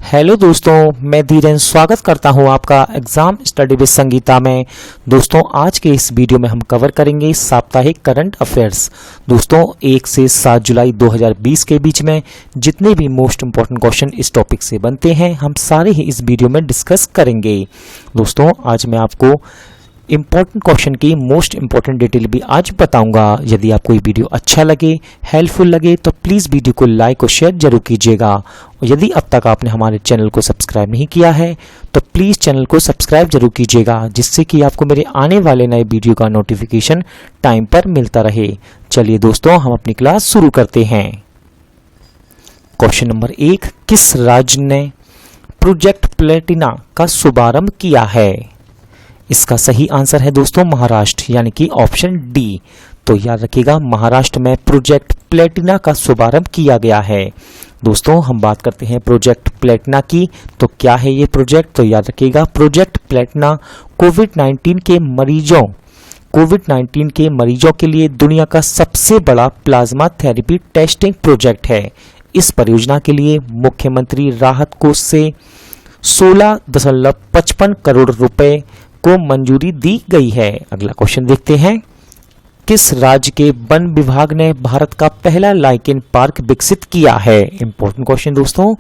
Hello दोस्तों, मैं धीरेन स्वागत करता हूं आपका एग्जाम स्टडी विद संगीता में। दोस्तों, आज के इस वीडियो में हम कवर करेंगे साप्ताहिक करंट अफेयर्स। दोस्तों, 1 से 7 जुलाई 2020 के बीच में जितने भी मोस्ट इंपॉर्टेंट क्वेश्चन इस टॉपिक से बनते हैं, हम सारे ही इस वीडियो में डिस्कस करेंगे। दोस्तों, आज मैं आपको इंपॉर्टेंट क्वेश्चन की मोस्ट इंपॉर्टेंट डिटेल भी आज बताऊंगा। यदि आपको ये वीडियो अच्छा लगे, हेल्पफुल लगे, तो प्लीज़ वीडियो को लाइक और शेयर जरूर कीजिएगा। और यदि अब तक आपने हमारे चैनल को सब्सक्राइब नहीं किया है तो प्लीज़ चैनल को सब्सक्राइब जरूर कीजिएगा, जिससे कि आपको मेरे आने वाले नए वीडियो का नोटिफिकेशन टाइम पर मिलता रहे। चलिए दोस्तों, हम अपनी क्लास शुरू करते हैं। क्वेश्चन नंबर 1, किस राज्य ने प्रोजेक्ट प्लेटिना का शुभारंभ किया है? इसका सही आंसर है दोस्तों महाराष्ट्र, यानी कि ऑप्शन डी। तो याद रखिएगा, महाराष्ट्र में प्रोजेक्ट प्लेटिना का शुभारंभ किया गया है। दोस्तों, हम बात करते हैं प्रोजेक्ट प्लेटिना की। तो क्या है ये प्रोजेक्ट? तो याद रखिएगा, प्रोजेक्ट प्लेटिना कोविड-19 के मरीजों के लिए दुनिया का सबसे बड़ा प्लाज्मा थेरेपी टेस्टिंग प्रोजेक्ट है। इस परियोजना के लिए मुख्यमंत्री राहत कोष से 16.55 करोड़ रुपए को मंजूरी दी गई है। अगला क्वेश्चन देखते हैं, किस राज्य के वन विभाग ने भारत का पहला लाइकेन पार्क विकसित किया है? इंपॉर्टेंट क्वेश्चन दोस्तों,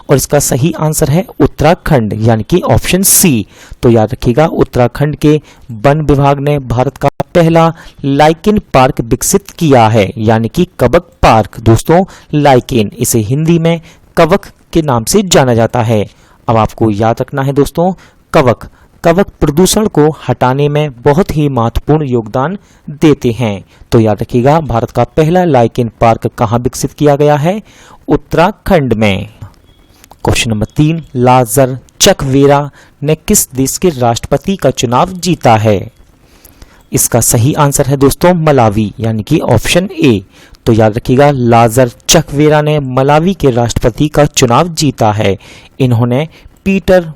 और इसका सही आंसर है उत्तराखंड, यानी कि ऑप्शन सी। तो याद रखिएगा, उत्तराखंड के वन विभाग ने भारत का पहला लाइकेन पार्क विकसित किया है, यानी कि कवक पार्क। दोस्तों, लाइकेन, इसे हिंदी में कवक के नाम से जाना जाता है। अब आपको याद रखना है दोस्तों, कवक प्रदूषण को हटाने में बहुत ही महत्वपूर्ण योगदान देते हैं। तो याद रखिएगा, भारत का पहला लाइकेन पार्क कहाँ विकसित किया गया है? उत्तराखंड में। क्वेश्चन नंबर 3, लाजर चकवेरा ने किस देश के राष्ट्रपति का चुनाव जीता है? इसका सही आंसर है दोस्तों मलावी, यानी कि ऑप्शन ए। तो याद रखिएगा, लाजर चकवेरा ने मलावी के राष्ट्रपति का चुनाव जीता है। इन्होंने पीटर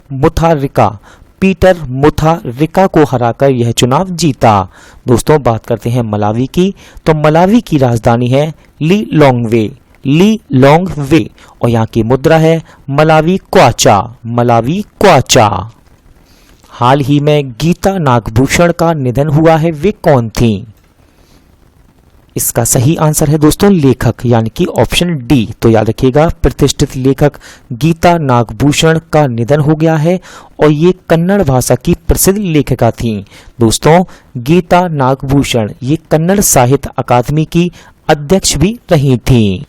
मुथारिका को हराकर यह चुनाव जीता। दोस्तों, बात करते हैं मलावी की। तो मलावी की राजधानी है लिलोंगवे, और यहाँ की मुद्रा है मलावी क्वाचा। हाल ही में गीता नागभूषण का निधन हुआ है, वे कौन थी? इसका सही आंसर है दोस्तों लेखक, यानी कि ऑप्शन डी। तो याद रखिएगा, प्रतिष्ठित लेखक गीता नागभूषण का निधन हो गया है, और ये कन्नड़ भाषा की प्रसिद्ध लेखिका थीं। दोस्तों, गीता नागभूषण ये कन्नड़ साहित्य अकादमी की अध्यक्ष भी रही थीं।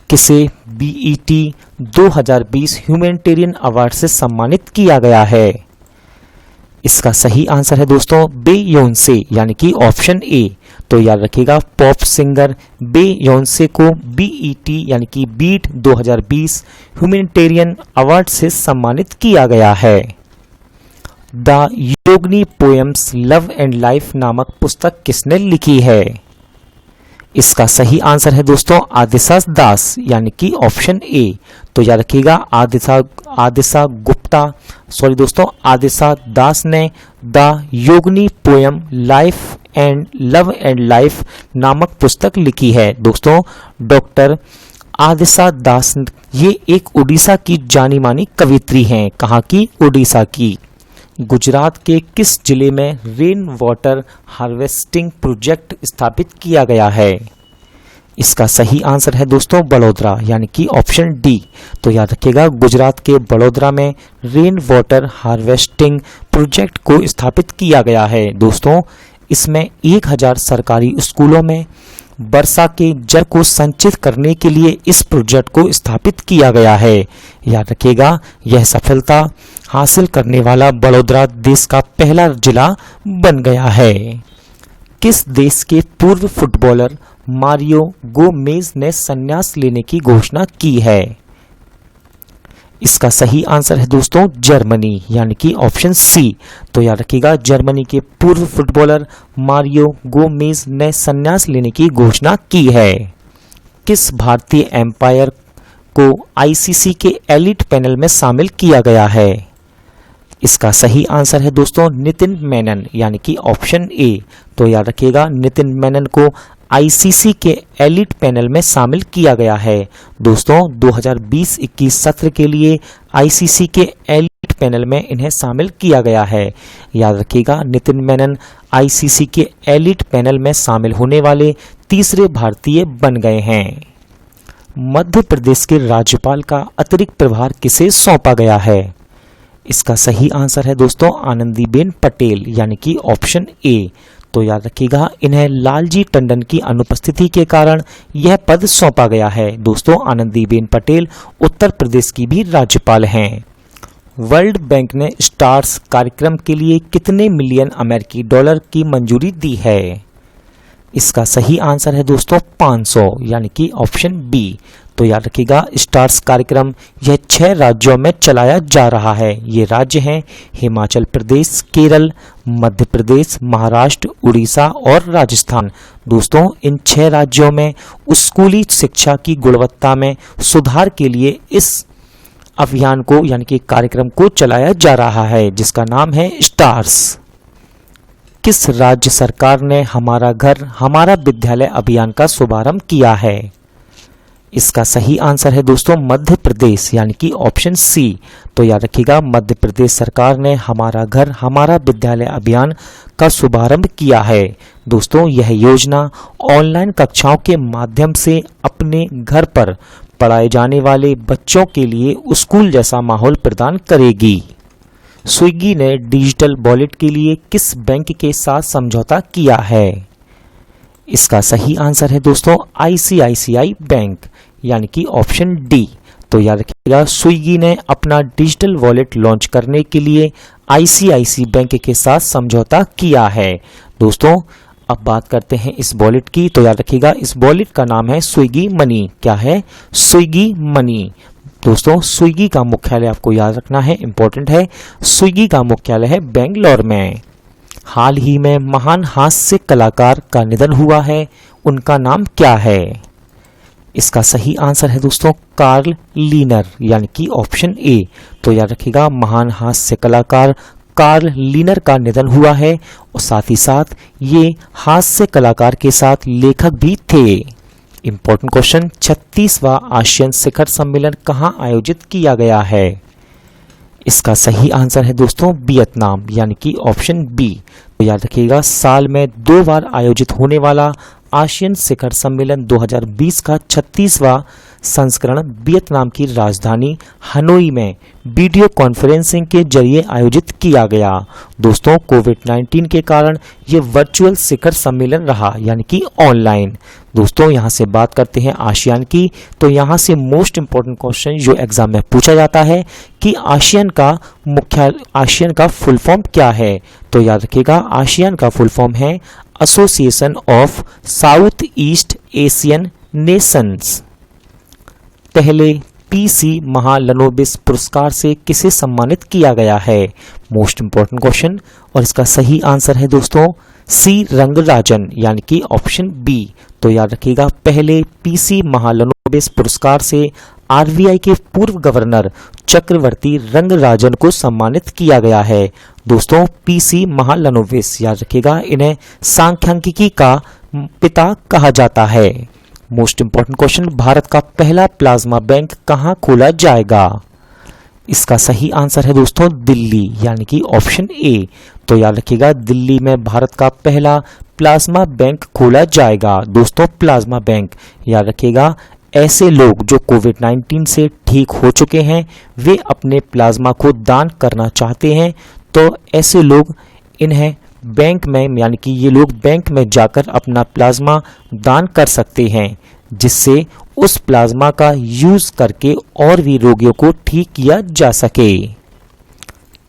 किसे BET 2020 ह्यूमैनिटेरियन अवार्ड से सम्मानित किया गया है? इसका सही आंसर है दोस्तों बेयोंसे, यानी कि ऑप्शन ए। तो याद रखिएगा, पॉप सिंगर बेयोंसे को BET यानी कि बीट 2020 ह्यूमैनिटेरियन अवार्ड से सम्मानित किया गया है। The Yogini poems love and life नामक पुस्तक किसने लिखी है? इसका सही आंसर है दोस्तों आदिशा दास, यानी कि ऑप्शन ए। तो याद रखिएगा, आदिशा दास ने the Yogini poem love and life नामक पुस्तक लिखी है। दोस्तों, डॉक्टर आदिशा दास ये एक उड़ीसा की जानी मानी कवित्री हैं। कहाँ की? उड़ीसा की। गुजरात के किस जिले में रेन वाटर हार्वेस्टिंग प्रोजेक्ट स्थापित किया गया है? इसका सही आंसर है दोस्तों बड़ौदा, यानी कि ऑप्शन डी। तो याद रखिएगा, गुजरात के बड़ौदा में रेन वाटर हार्वेस्टिंग प्रोजेक्ट को स्थापित किया गया है। दोस्तों, इसमें 1000 सरकारी स्कूलों में वर्षा के जल को संचित करने के लिए इस प्रोजेक्ट को स्थापित किया गया है। याद रखिएगा, यह सफलता हासिल करने वाला बड़ौदा देश का पहला जिला बन गया है। किस देश के पूर्व फुटबॉलर मारियो गोमेज ने संन्यास लेने की घोषणा की है? इसका सही आंसर है दोस्तों जर्मनी, यानी कि ऑप्शन सी। तो याद रखिएगा, जर्मनी के पूर्व फुटबॉलर मारियो गोमेज ने संन्यास लेने की घोषणा की है। किस भारतीय एम्पायर को ICC के एलिट पैनल में शामिल किया गया है? इसका सही आंसर है दोस्तों नितिन मेनन, यानी कि ऑप्शन ए। तो याद रखिएगा, नितिन मेनन को ICC के एलिट पैनल में शामिल किया गया है। दोस्तों, 2020-21 सत्र के लिए आईसीसी के एलिट पैनल में इन्हें शामिल किया गया है। याद रखिएगा, नितिन मेनन आईसीसी के एलिट पैनल में शामिल होने वाले तीसरे भारतीय बन गए हैं। मध्य प्रदेश के राज्यपाल का अतिरिक्त प्रभार किसे सौंपा गया है? इसका सही आंसर है दोस्तों आनंदीबेन पटेल, यानी कि ऑप्शन ए। तो याद रखिएगा, इन्हें लालजी टंडन की अनुपस्थिति के कारण यह पद सौंपा गया है। दोस्तों आनंदीबेन पटेल उत्तर प्रदेश की भी राज्यपाल हैं। वर्ल्ड बैंक ने स्टार्स कार्यक्रम के लिए कितने मिलियन अमेरिकी डॉलर की मंजूरी दी है? इसका सही आंसर है दोस्तों 500, यानी कि ऑप्शन बी। तो याद रखिएगा, स्टार्स कार्यक्रम यह 6 राज्यों में चलाया जा रहा है। ये राज्य हैं हिमाचल प्रदेश, केरल, मध्य प्रदेश, महाराष्ट्र, उड़ीसा और राजस्थान। दोस्तों इन 6 राज्यों में स्कूली शिक्षा की गुणवत्ता में सुधार के लिए इस अभियान को यानी कि कार्यक्रम को चलाया जा रहा है, जिसका नाम है स्टार्स। किस राज्य सरकार ने हमारा घर हमारा विद्यालय अभियान का शुभारंभ किया है? इसका सही आंसर है दोस्तों मध्य प्रदेश, यानी कि ऑप्शन सी। तो याद रखिएगा, मध्य प्रदेश सरकार ने हमारा घर हमारा विद्यालय अभियान का शुभारंभ किया है। दोस्तों यह योजना ऑनलाइन कक्षाओं के माध्यम से अपने घर पर पढ़ाए जाने वाले बच्चों के लिए स्कूल जैसा माहौल प्रदान करेगी। स्विगी ने डिजिटल वॉलेट के लिए किस बैंक के साथ समझौता किया है? इसका सही आंसर है दोस्तों आईसीआईसीआई बैंक, यानी कि ऑप्शन डी। तो याद रखिएगा, स्विगी ने अपना डिजिटल वॉलेट लॉन्च करने के लिए आईसीआईसीआई बैंक के साथ समझौता किया है। दोस्तों अब बात करते हैं इस वॉलेट की। तो याद रखिएगा, इस वॉलेट का नाम है स्विगी मनी। क्या है? Swiggy money. दोस्तों स्विगी का मुख्यालय आपको याद रखना है, इंपॉर्टेंट है। स्विगी का मुख्यालय है बेंगलोर में। हाल ही में महान हास्य कलाकार का निधन हुआ है, उनका नाम क्या है? इसका सही आंसर है दोस्तों कार्ल लीनर, यानी कि ऑप्शन ए। तो याद रखिएगा, महान हास्य कलाकार कार्ल लीनर का निधन हुआ है और साथ ही साथ ये हास्य कलाकार के साथ लेखक भी थे। इंपॉर्टेंट क्वेश्चन, 36वां आसियान शिखर सम्मेलन कहाँ आयोजित किया गया है? इसका सही आंसर है दोस्तों वियतनाम, यानी कि ऑप्शन बी। तो याद रखिएगा, साल में 2 बार आयोजित होने वाला आसियान शिखर सम्मेलन 2020 का 36वां संस्करण वियतनाम की राजधानी हनोई में वीडियो कॉन्फ्रेंसिंग के जरिए आयोजित किया गया। दोस्तों कोविड-19 के कारण ये वर्चुअल शिखर सम्मेलन रहा, यानी कि ऑनलाइन। दोस्तों यहाँ से बात करते हैं आसियान की। तो यहाँ से मोस्ट इंपॉर्टेंट क्वेश्चन जो एग्जाम में पूछा जाता है कि आसियान का फुल फॉर्म क्या है? तो याद रखिएगा, आसियान का फुल फॉर्म है association of south east Asian Nations. पहले पीसी महालनोबिस पुरस्कार से किसे सम्मानित किया गया है? मोस्ट इंपॉर्टेंट क्वेश्चन, और इसका सही आंसर है दोस्तों सी रंगराजन, यानी कि ऑप्शन बी। तो याद रखिएगा, पहले पीसी महालनोबिस पुरस्कार से आरबीआई के पूर्व गवर्नर चक्रवर्ती रंगराजन को सम्मानित किया गया है। दोस्तों पीसी महालनोबिस, याद रखिएगा, इन्हें सांख्यिकी का पिता कहा जाता है। मोस्ट इंपॉर्टेंट क्वेश्चन, भारत का पहला प्लाज्मा बैंक कहाँ खोला जाएगा? इसका सही आंसर है दोस्तों दिल्ली, यानी कि ऑप्शन ए। तो याद रखिएगा, दिल्ली में भारत का पहला प्लाज्मा बैंक खोला जाएगा। दोस्तों प्लाज्मा बैंक, याद रखिएगा, ऐसे लोग जो कोविड-19 से ठीक हो चुके हैं वे अपने प्लाज्मा को दान करना चाहते हैं, तो ऐसे लोग इन्हें बैंक में यानी कि ये लोग बैंक में जाकर अपना प्लाज्मा दान कर सकते हैं, जिससे उस प्लाज्मा का यूज करके और भी रोगियों को ठीक किया जा सके।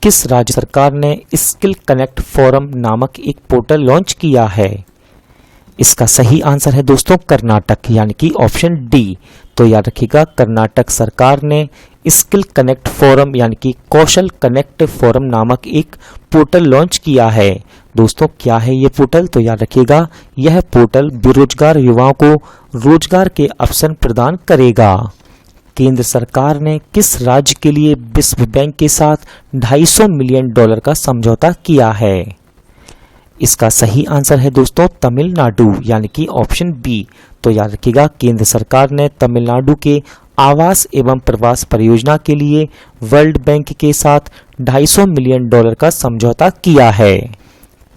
किस राज्य सरकार ने स्किल कनेक्ट फोरम नामक एक पोर्टल लॉन्च किया है? इसका सही आंसर है दोस्तों कर्नाटक, यानी कि ऑप्शन डी। तो याद रखिएगा, कर्नाटक सरकार ने स्किल कनेक्ट फोरम यानी कि कौशल कनेक्ट फोरम नामक एक पोर्टल लॉन्च किया है। दोस्तों क्या है ये पोर्टल? तो याद रखिएगा, यह पोर्टल बेरोजगार युवाओं को रोजगार के अवसर प्रदान करेगा। केंद्र सरकार ने किस राज्य के लिए विश्व बैंक के साथ $250 मिलियन का समझौता किया है? इसका सही आंसर है दोस्तों तमिलनाडु, यानी कि ऑप्शन बी। तो याद रखिएगा, केंद्र सरकार ने तमिलनाडु के आवास एवं प्रवास परियोजना के लिए वर्ल्ड बैंक के साथ $250 मिलियन का समझौता किया है?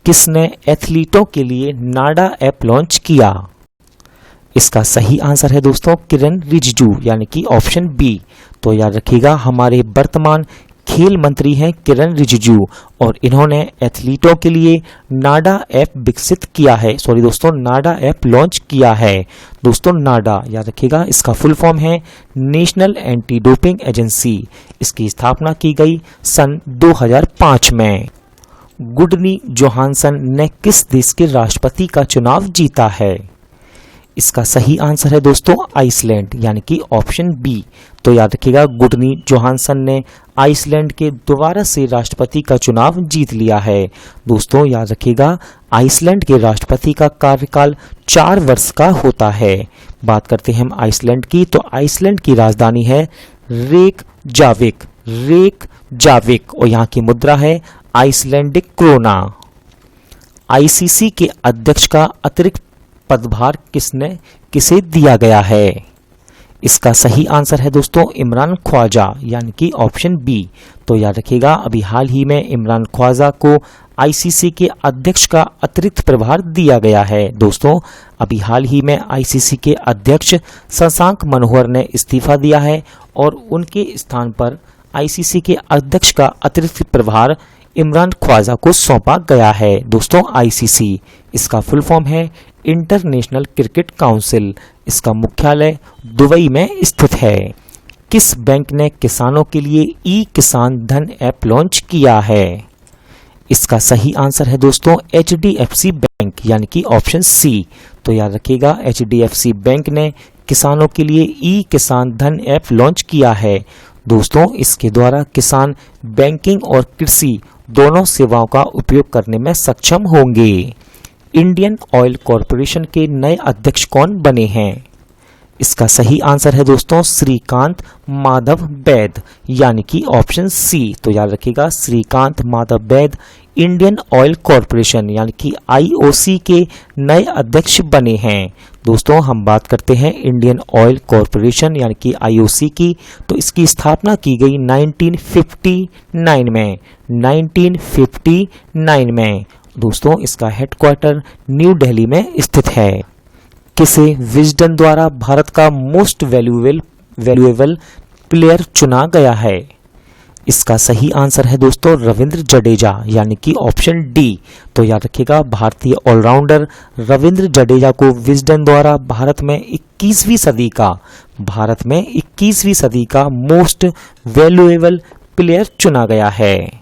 किसने एथलीटों के लिए नाडा ऐप लॉन्च किया? इसका सही आंसर है दोस्तों किरण रिजिजू यानी कि ऑप्शन बी। तो याद रखिएगा हमारे वर्तमान खेल मंत्री हैं किरण रिजिजू और इन्होंने एथलीटों के लिए नाडा ऐप विकसित किया है, नाडा ऐप लॉन्च किया है। दोस्तों नाडा याद रखिएगा इसका फुल फॉर्म है नेशनल एंटी डोपिंग एजेंसी। इसकी स्थापना की गई सन 2005 में। गुडनी जोहानसन ने किस देश के राष्ट्रपति का चुनाव जीता है? इसका सही आंसर है दोस्तों आइसलैंड यानी कि ऑप्शन बी। तो याद रखिएगा गुडनी जोहानसन ने आइसलैंड के दोबारा से राष्ट्रपति का चुनाव जीत लिया है। दोस्तों याद रखिएगा आइसलैंड के राष्ट्रपति का कार्यकाल 4 वर्ष का होता है। बात करते हैं हम आइसलैंड की, तो आइसलैंड की राजधानी है रेकजाविक और यहाँ की मुद्रा है आइसलैंडिक क्रोना। आईसीसी के अध्यक्ष का अतिरिक्त पदभार किसे दिया गया है? इसका सही आंसर है दोस्तों इमरान ख्वाजा यानी कि ऑप्शन बी। तो याद रखिएगा अभी हाल ही में इमरान ख्वाजा को आईसीसी के अध्यक्ष का अतिरिक्त प्रभार दिया गया है। दोस्तों अभी हाल ही में आईसीसी के अध्यक्ष शशांक मनोहर ने इस्तीफा दिया है और उनके स्थान पर आईसीसी के अध्यक्ष का अतिरिक्त प्रभार इमरान ख्वाजा को सौंपा गया है। दोस्तों आईसीसी इसका फुल फॉर्म है इंटरनेशनल क्रिकेट काउंसिल। इसका मुख्यालय दुबई में स्थित है। किस बैंक ने किसानों के लिए ई किसान धन ऐप लॉन्च किया है? इसका सही आंसर है दोस्तों एचडीएफसी बैंक यानी कि ऑप्शन सी। तो याद रखिएगा एचडीएफसी बैंक ने किसानों के लिए ई किसान धन ऐप लॉन्च किया है। दोस्तों इसके द्वारा किसान बैंकिंग और कृषि दोनों सेवाओं का उपयोग करने में सक्षम होंगे। इंडियन ऑयल कॉरपोरेशन के नए अध्यक्ष कौन बने हैं? इसका सही आंसर है दोस्तों श्रीकांत माधव वैद यानी कि ऑप्शन सी। तो याद रखिएगा श्रीकांत माधव वैद इंडियन ऑयल कॉरपोरेशन यानी कि आईओसी के नए अध्यक्ष बने हैं। दोस्तों हम बात करते हैं इंडियन ऑयल कॉरपोरेशन यानी कि आईओसी की, तो इसकी स्थापना की गई 1959 में। दोस्तों इसका हेडक्वार्टर न्यू दिल्ली में स्थित है। किसे विजडन द्वारा भारत का मोस्ट वैल्यूएबल प्लेयर चुना गया है? इसका सही आंसर है दोस्तों रविंद्र जडेजा यानी कि ऑप्शन डी। तो याद रखिएगा भारतीय ऑलराउंडर रविंद्र जडेजा को विजडन द्वारा भारत में 21वीं सदी का मोस्ट वैल्यूएबल प्लेयर चुना गया है।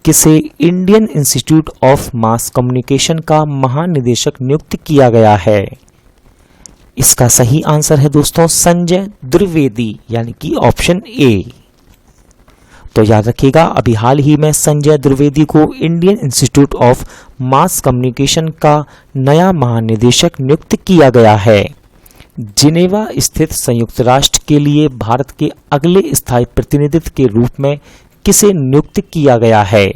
किसे Indian institute of mass communication का महानिदेशक नियुक्त किया गया है? इसका सही आंसर है दोस्तों संजय द्विवेदी यानी कि ऑप्शन ए। तो याद रखिएगा अभी हाल ही में संजय द्विवेदी को Indian institute of mass communication का नया महानिदेशक नियुक्त किया गया है। जिनेवा स्थित संयुक्त राष्ट्र के लिए भारत के अगले स्थायी प्रतिनिधित्व के रूप में किसे नियुक्त किया गया है?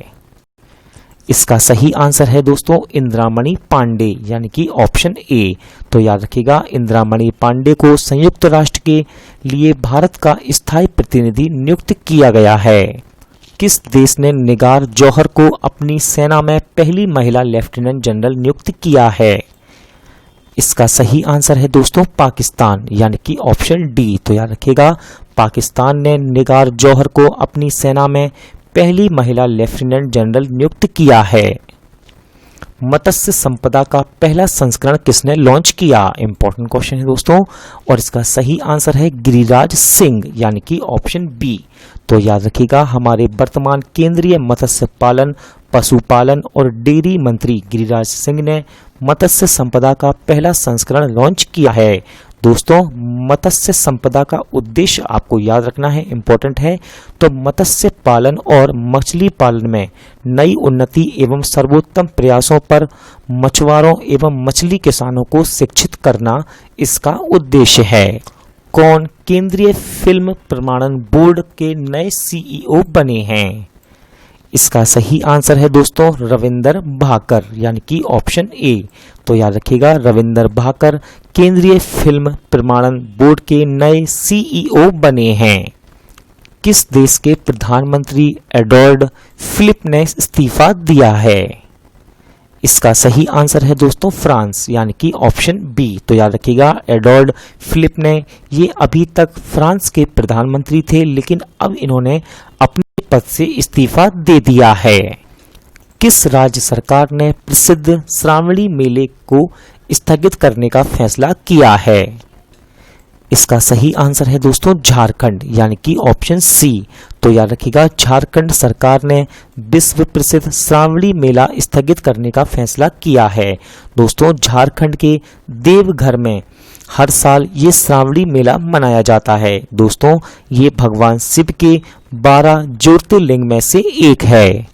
इसका सही आंसर है दोस्तों इंदिरामणि पांडे यानी कि ऑप्शन ए। तो याद रखिएगा इंदिरामणि पांडे को संयुक्त राष्ट्र के लिए भारत का स्थायी प्रतिनिधि नियुक्त किया गया है। किस देश ने निगार जौहर को अपनी सेना में पहली महिला लेफ्टिनेंट जनरल नियुक्त किया है? इसका सही आंसर है दोस्तों पाकिस्तान यानी कि ऑप्शन डी। तो याद रखिएगा पाकिस्तान ने निगार जौहर को अपनी सेना में पहली महिला लेफ्टिनेंट जनरल नियुक्त किया है। मत्स्य संपदा का पहला संस्करण किसने लॉन्च किया? इंपॉर्टेंट क्वेश्चन है दोस्तों और इसका सही आंसर है गिरिराज सिंह यानी कि ऑप्शन बी। तो याद रखिएगा हमारे वर्तमान केंद्रीय मत्स्य पालन पशुपालन और डेयरी मंत्री गिरिराज सिंह ने मत्स्य संपदा का पहला संस्करण लॉन्च किया है। दोस्तों मत्स्य संपदा का उद्देश्य आपको याद रखना है, इंपॉर्टेंट है। तो मत्स्य पालन और मछली पालन में नई उन्नति एवं सर्वोत्तम प्रयासों पर मछुआरों एवं मछली किसानों को शिक्षित करना इसका उद्देश्य है। कौन केंद्रीय फिल्म प्रमाणन बोर्ड के नए सीईओ बने हैं? इसका सही आंसर है दोस्तों रविंदर भाकर यानी कि ऑप्शन ए। तो याद रखिएगा रविंदर भाकर केंद्रीय फिल्म प्रमाणन बोर्ड के नए सीईओ बने हैं। किस देश के प्रधानमंत्री एडोर्ड फिलिप ने इस्तीफा दिया है? इसका सही आंसर है दोस्तों फ्रांस यानी कि ऑप्शन बी। तो याद रखिएगा एडोर्ड फिलिप ने ये अभी तक फ्रांस के प्रधानमंत्री थे, लेकिन अब इन्होंने अपने पद से इस्तीफा दे दिया है। किस राज्य सरकार ने प्रसिद्ध श्रावणी मेले को स्थगित करने का फैसला किया है? इसका सही आंसर है दोस्तों झारखंड यानी कि ऑप्शन सी। तो याद रखिएगा झारखंड सरकार ने विश्व प्रसिद्ध श्रावणी मेला स्थगित करने का फैसला किया है। दोस्तों झारखंड के देवघर में हर साल ये श्रावणी मेला मनाया जाता है। दोस्तों ये भगवान शिव के 12 ज्योतिर्लिंग में से एक है।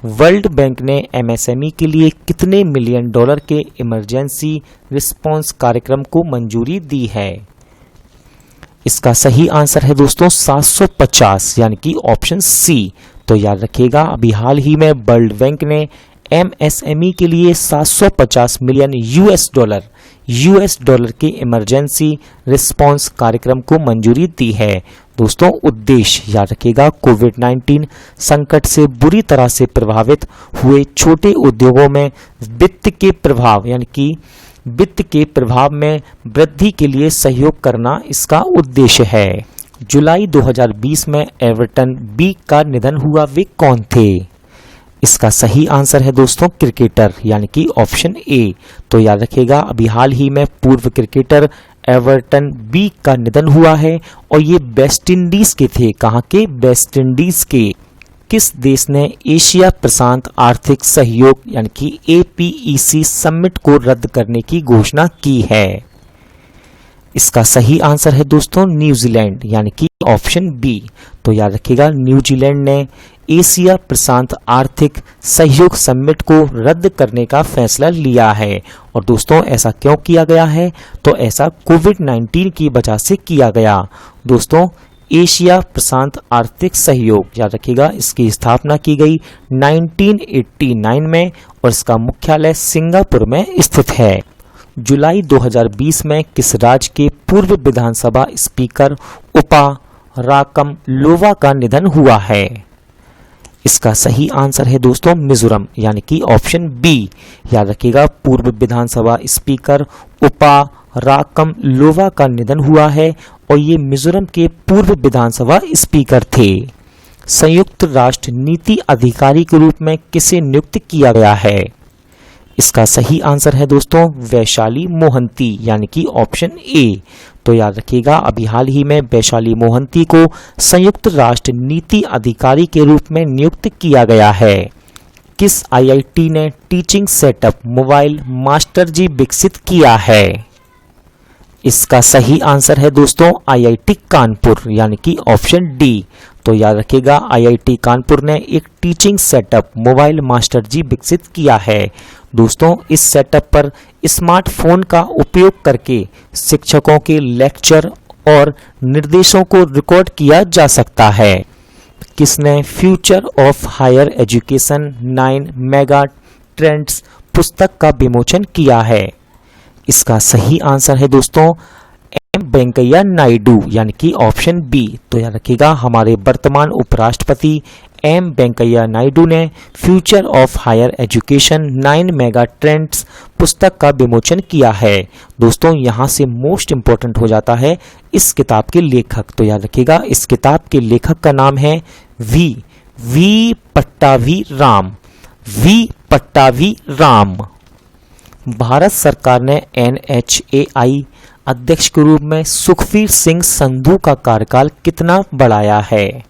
वर्ल्ड बैंक ने एमएसएमई के लिए कितने मिलियन डॉलर के इमरजेंसी रिस्पांस कार्यक्रम को मंजूरी दी है? इसका सही आंसर है दोस्तों 750 यानी कि ऑप्शन सी। तो याद रखिएगा अभी हाल ही में वर्ल्ड बैंक ने एमएसएमई के लिए 750 मिलियन यूएस डॉलर के इमरजेंसी रिस्पांस कार्यक्रम को मंजूरी दी है। दोस्तों उद्देश्य याद रखिएगा कोविड-19 संकट से बुरी तरह से प्रभावित हुए छोटे उद्योगों में वित्त के प्रभाव यानी कि वित्त के प्रभाव में वृद्धि के लिए सहयोग करना इसका उद्देश्य है। जुलाई 2020 में एवर्टन बी का निधन हुआ, वे कौन थे? इसका सही आंसर है दोस्तों क्रिकेटर यानी कि ऑप्शन ए। तो याद रखिएगा अभी हाल ही में पूर्व क्रिकेटर एवर्टन बी का निधन हुआ है और ये वेस्ट इंडीज के थे। कहाँ के? वेस्ट इंडीज के। किस देश ने एशिया प्रशांत आर्थिक सहयोग यानी कि एपीईसी समिट को रद्द करने की घोषणा की है? इसका सही आंसर है दोस्तों न्यूजीलैंड यानी कि ऑप्शन बी। तो याद रखिएगा न्यूजीलैंड ने एशिया प्रशांत आर्थिक सहयोग समिट को रद्द करने का फैसला लिया है। और दोस्तों ऐसा क्यों किया गया है? तो ऐसा कोविड-19 की वजह से किया गया। दोस्तों एशिया प्रशांत आर्थिक सहयोग याद रखिएगा इसकी स्थापना की गई 1989 में और इसका मुख्यालय सिंगापुर में स्थित है। जुलाई 2020 में किस राज्य के पूर्व विधानसभा स्पीकर उपा राकम लोवा का निधन हुआ है? इसका सही आंसर है दोस्तों मिजोरम यानी कि ऑप्शन बी। याद रखिएगा पूर्व विधानसभा स्पीकर उपा राकम लोवा का निधन हुआ है और ये मिजोरम के पूर्व विधानसभा स्पीकर थे। संयुक्त राष्ट्र नीति अधिकारी के रूप में किसे नियुक्त किया गया है? इसका सही आंसर है दोस्तों वैशाली मोहंती यानी कि ऑप्शन ए। तो याद रखिएगा अभी हाल ही में वैशाली मोहंती को संयुक्त राष्ट्र नीति अधिकारी के रूप में नियुक्त किया गया है। किस आईआईटी ने टीचिंग सेटअप मोबाइल मास्टर जी विकसित किया है? इसका सही आंसर है दोस्तों आईआईटी कानपुर यानी कि ऑप्शन डी। तो याद रखिएगा आईआईटी कानपुर ने एक टीचिंग सेटअप मोबाइल मास्टर जी विकसित किया है। दोस्तों इस सेटअप पर स्मार्टफोन का उपयोग करके शिक्षकों के लेक्चर और निर्देशों को रिकॉर्ड किया जा सकता है। किसने future of higher education 9 mega trends पुस्तक का विमोचन किया है? इसका सही आंसर है दोस्तों एम वेंकैया नायडू यानी कि ऑप्शन बी। तो याद रखिएगा हमारे वर्तमान उपराष्ट्रपति एम वेंकैया नायडू ने future of higher education 9 mega trends पुस्तक का विमोचन किया है। दोस्तों यहाँ से मोस्ट इंपॉर्टेंट हो जाता है इस किताब के लेखक। तो याद रखिएगा इस किताब के लेखक का नाम है वी पट्टाभी राम। भारत सरकार ने एनएचएआई अध्यक्ष के रूप में सुखबीर सिंह संधू का कार्यकाल कितना बढ़ाया है?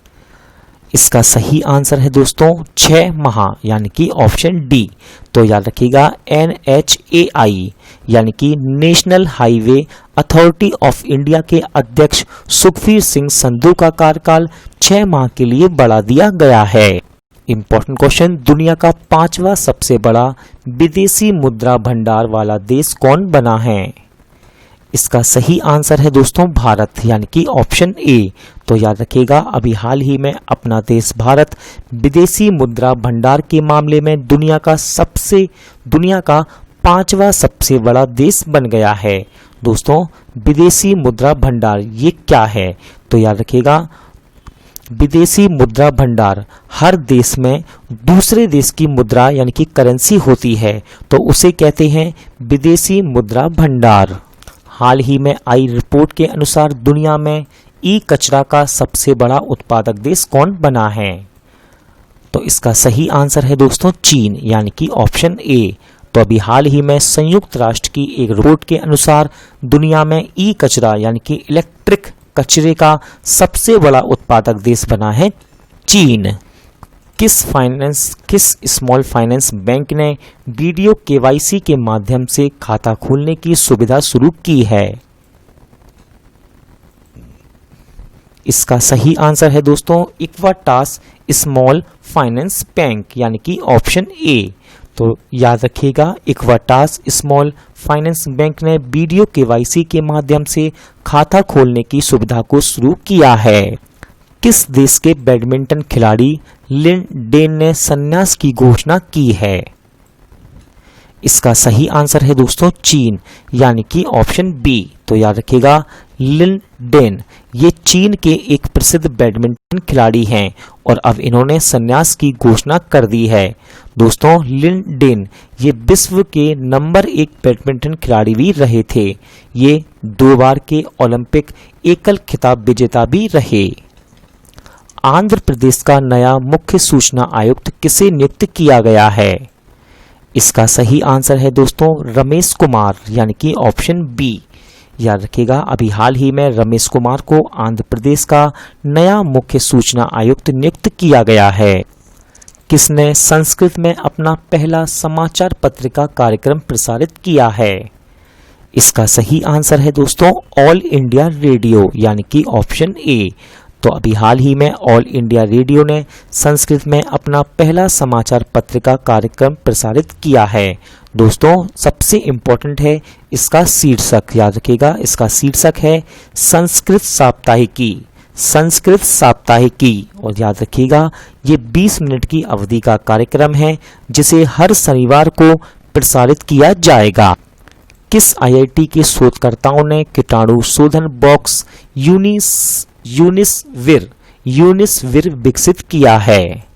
इसका सही आंसर है दोस्तों 6 माह यानी कि ऑप्शन डी। तो याद रखिएगा एनएचएआई यानी कि national highway authority of India के अध्यक्ष सुखबीर सिंह संधू का कार्यकाल 6 माह के लिए बढ़ा दिया गया है। इंपॉर्टेंट क्वेश्चन, दुनिया का 5वां सबसे बड़ा विदेशी मुद्रा भंडार वाला देश कौन बना है? इसका सही आंसर है दोस्तों भारत, यानी कि ऑप्शन ए। तो याद रखिएगा, अभी हाल ही में अपना देश भारत विदेशी मुद्रा भंडार के मामले में दुनिया का 5वां सबसे बड़ा देश बन गया है। दोस्तों विदेशी मुद्रा भंडार ये क्या है? तो याद रखिएगा, विदेशी मुद्रा भंडार हर देश में दूसरे देश की मुद्रा यानी कि करेंसी होती है, तो उसे कहते हैं विदेशी मुद्रा भंडार। हाल ही में आई रिपोर्ट के अनुसार दुनिया में ई कचरा का सबसे बड़ा उत्पादक देश कौन बना है? तो इसका सही आंसर है दोस्तों चीन, यानी कि ऑप्शन ए। तो अभी हाल ही में संयुक्त राष्ट्र की एक रिपोर्ट के अनुसार दुनिया में ई कचरा यानी कि इलेक्ट्रिक कचरे का सबसे बड़ा उत्पादक देश बना है चीन। किस स्मॉल फाइनेंस बैंक ने वीडियो केवाईसी के माध्यम से खाता खोलने की सुविधा शुरू की है? इसका सही आंसर है दोस्तों इक्विटास स्मॉल फाइनेंस बैंक, यानी कि ऑप्शन ए। तो याद रखिएगा, इक्विटास स्मॉल फाइनेंस बैंक ने वीडियो केवाईसी के माध्यम से खाता खोलने की सुविधा को शुरू किया है। किस देश के बैडमिंटन खिलाड़ी लिन डेन ने संन्यास की घोषणा की है? इसका सही आंसर है दोस्तों चीन, यानी कि ऑप्शन बी। तो याद रखिएगा, लिन डेन ये चीन के एक प्रसिद्ध बैडमिंटन खिलाड़ी हैं और अब इन्होंने संन्यास की घोषणा कर दी है। दोस्तों लिन डेन ये विश्व के नंबर 1 बैडमिंटन खिलाड़ी भी रहे थे। ये 2 बार के ओलंपिक एकल खिताब विजेता भी रहे। आंध्र प्रदेश का नया मुख्य सूचना आयुक्त किसे नियुक्त किया गया है? इसका सही आंसर है दोस्तों रमेश कुमार, यानी कि ऑप्शन बी। याद रखिएगा, अभी हाल ही में रमेश कुमार को आंध्र प्रदेश का नया मुख्य सूचना आयुक्त नियुक्त किया गया है। किसने संस्कृत में अपना पहला समाचार पत्रिका कार्यक्रम प्रसारित किया है? इसका सही आंसर है दोस्तों ऑल इंडिया रेडियो, यानी कि ऑप्शन ए। तो अभी हाल ही में ऑल इंडिया रेडियो ने संस्कृत में अपना पहला समाचार पत्रिका कार्यक्रम प्रसारित किया है। दोस्तों सबसे इम्पोर्टेंट है इसका शीर्षक, याद रखिएगा, इसका शीर्षक है संस्कृत साप्ताहिकी। संस्कृत साप्ताहिकी, और याद रखिएगा ये 20 मिनट की अवधि का कार्यक्रम है जिसे हर शनिवार को प्रसारित किया जाएगा। किस आईआईटी के शोधकर्ताओं ने कीटाणु शोधन बॉक्स यूनिसविर विकसित किया है?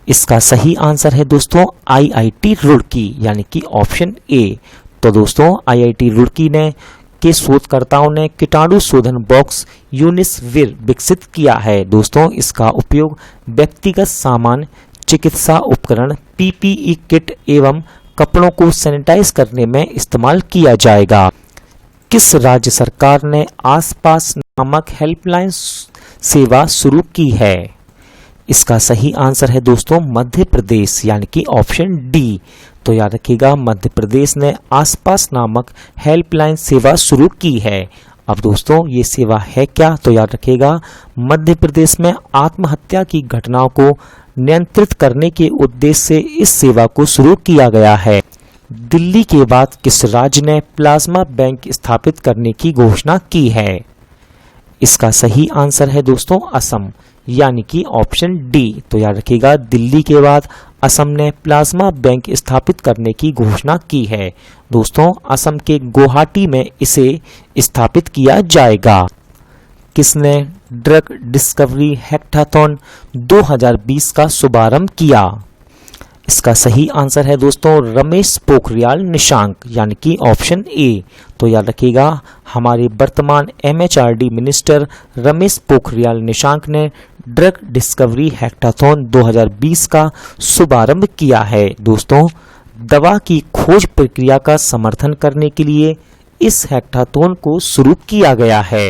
इसका सही आंसर है दोस्तों आईआईटी रुड़की, यानी कि ऑप्शन ए। तो दोस्तों आईआईटी रुड़की के शोधकर्ताओं ने कीटाणु शोधन बॉक्स यूनिसविर विकसित किया है। दोस्तों इसका उपयोग व्यक्तिगत सामान, चिकित्सा उपकरण, पीपीई किट एवं कपड़ों को सैनिटाइज करने में इस्तेमाल किया जाएगा। किस राज्य सरकार ने आसपास नामक हेल्पलाइन सेवा शुरू की है? इसका सही आंसर है दोस्तों मध्य प्रदेश, यानी कि ऑप्शन डी। तो याद रखिएगा, मध्य प्रदेश ने आसपास नामक हेल्पलाइन सेवा शुरू की है। अब दोस्तों ये सेवा है क्या? तो याद रखिएगा, मध्य प्रदेश में आत्महत्या की घटनाओं को नियंत्रित करने के उद्देश्य से इस सेवा को शुरू किया गया है। दिल्ली के बाद किस राज्य ने प्लाज्मा बैंक स्थापित करने की घोषणा की है? इसका सही आंसर है दोस्तों असम, यानी कि ऑप्शन डी। तो याद रखिएगा, दिल्ली के बाद असम ने प्लाज्मा बैंक स्थापित करने की घोषणा की है। दोस्तों असम के गुवाहाटी में इसे स्थापित किया जाएगा। किसने ड्रग डिस्कवरी हैकाथॉन 2020 का शुभारंभ किया? इसका सही आंसर है दोस्तों रमेश पोखरियाल निशंक, यानी कि ऑप्शन ए। तो याद रखिएगा, हमारे वर्तमान एमएचआरडी मिनिस्टर रमेश पोखरियाल निशंक ने ड्रग डिस्कवरी हैकाथॉन 2020 का शुभारंभ किया है। दोस्तों दवा की खोज प्रक्रिया का समर्थन करने के लिए इस हैकाथॉन को शुरू किया गया है।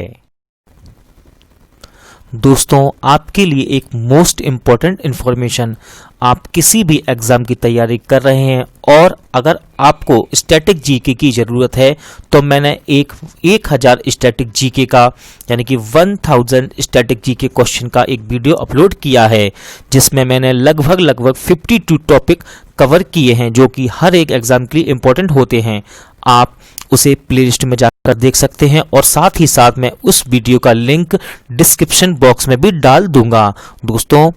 दोस्तों आपके लिए एक मोस्ट इम्पॉर्टेंट इन्फॉर्मेशन, आप किसी भी एग्जाम की तैयारी कर रहे हैं और अगर आपको स्टैटिक जीके की ज़रूरत है तो मैंने 1000 स्टैटिक जीके का यानी कि 1000 स्टैटिक जीके क्वेश्चन का एक वीडियो अपलोड किया है, जिसमें मैंने लगभग 52 टॉपिक कवर किए हैं जो कि हर एक एग्जाम के लिए इम्पोर्टेंट होते हैं। आप उसे प्लेलिस्ट में जाकर देख सकते हैं और साथ ही साथ मैं उस वीडियो का लिंक डिस्क्रिप्शन बॉक्स में भी डाल दूंगा। दोस्तों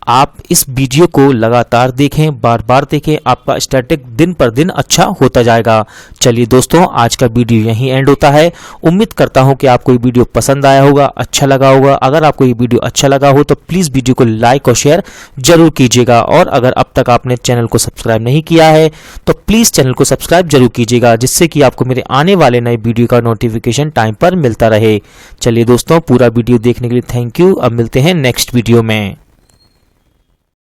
आप इस वीडियो को लगातार देखें, बार बार देखें, आपका स्टैटिक दिन पर दिन अच्छा होता जाएगा। चलिए दोस्तों, आज का वीडियो यहीं एंड होता है। उम्मीद करता हूं कि आपको ये वीडियो पसंद आया होगा, अच्छा लगा होगा। अगर आपको ये वीडियो अच्छा लगा हो तो प्लीज़ वीडियो को लाइक और शेयर जरूर कीजिएगा, और अगर अब तक आपने चैनल को सब्सक्राइब नहीं किया है तो प्लीज़ चैनल को सब्सक्राइब जरूर कीजिएगा, जिससे कि आपको मेरे आने वाले नए वीडियो का नोटिफिकेशन टाइम पर मिलता रहे। चलिए दोस्तों, पूरा वीडियो देखने के लिए थैंक यू। अब मिलते हैं नेक्स्ट वीडियो में।